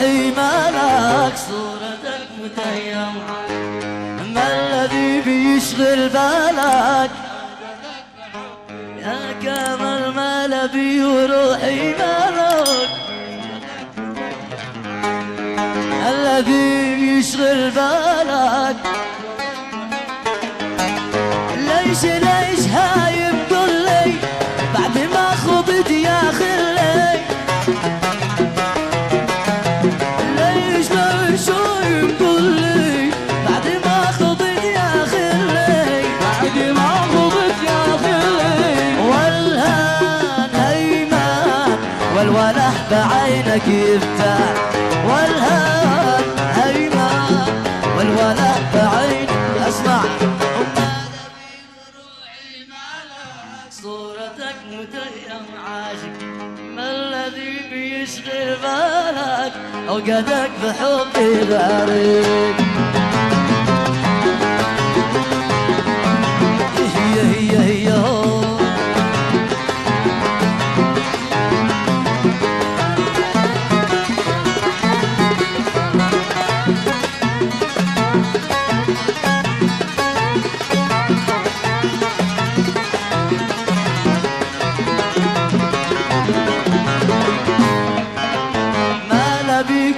بروحي مالك صورتك متيم ما الذي بيشغل بالك يا كامل مالبي وروحي مالك الذي بيشغل بالك ليش هايم قلي بعد ما خضت يا خلي ليش هايم قلي بعد ما خضت يا خلي بعد ما خضت يا خلي والهان هيمان والوله بعينك يفتح والهان هيمان والوله بعينك اسمع صورتك متيم عاشق ما الذي بيشغل بالك اوقاتك بحبي غارق هي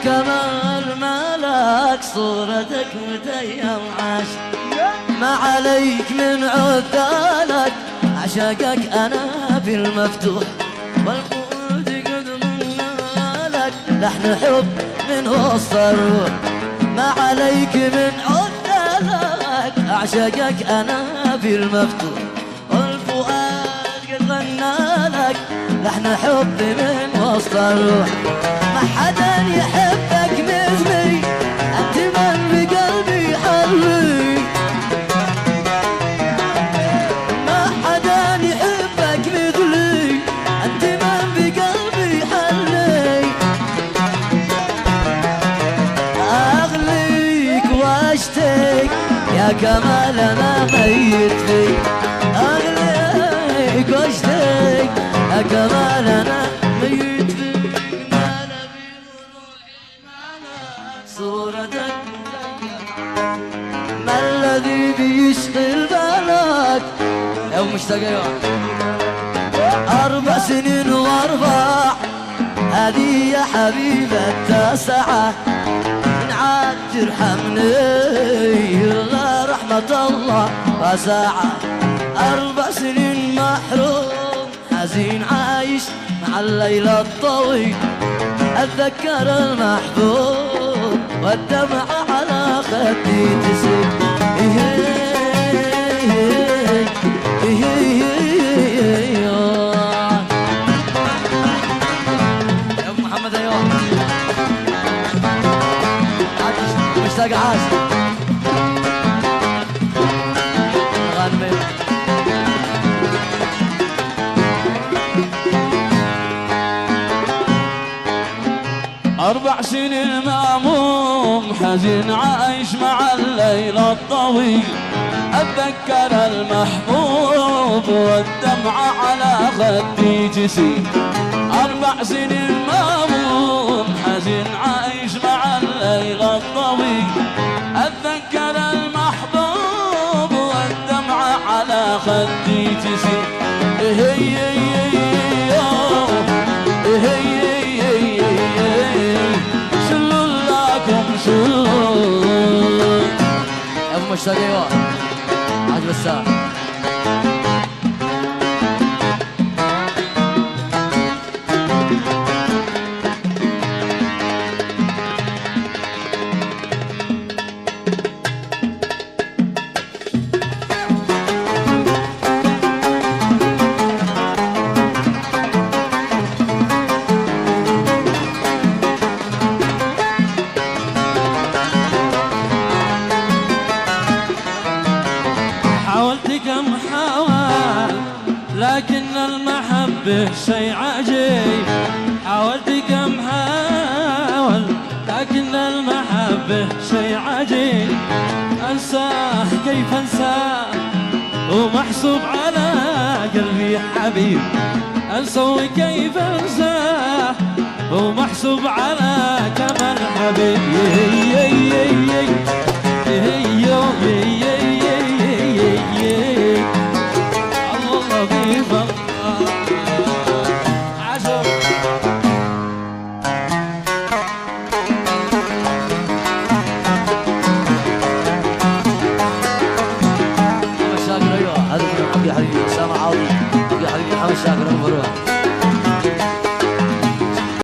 كمال مالك صورتك متيم عاشق ما عليك من عذالك عشاقك انا بالمفتوح والقود قد منالك لحن حب من وسط الروح ما عليك من عذالك عشاقك انا بالمفتوح والفؤاد قد غنالك لحن حب من وسط الروح ما حدا يحبك مثلي انت من بقلبي حلي ما حدا يحبك مثلي انت من بقلبي حلي اغليك واشتيك يا كمال انا ميت فيك اغليك واشتيك يا كمال انا ميت فيك صورتك ما الذي بيشغل بالك يا مشتاق ايوه 4 سنين واربع هذه يا حبيبة التاسعة إن عاد ترحمني إلا رحمة الله وساعة 4 سنين محروم حزين عايش مع الليل الطويل أتذكر المحبوب والدمع على خدي تسيل يا ابو محمد ايوه مشتاق عاشق غني 4 سنين مهموم حزين عايش مع الليل الطويل أتذكر المحبوب والدمعة على خدي تسيل 4 سنين مهموم حزين عايش مع الليل الطويل أتذكر المحبوب والدمعة على خدي تسيل يا ابو مشتاق ايوه عجب الساعة لكن المحبة شي عجيب حاولت كم حاول لكن المحبة شي عجيب أنساه كيف أنساه ومحسوب على قلبي حبيب أنسوي كيف أنساه ومحسوب على كمال حبيبي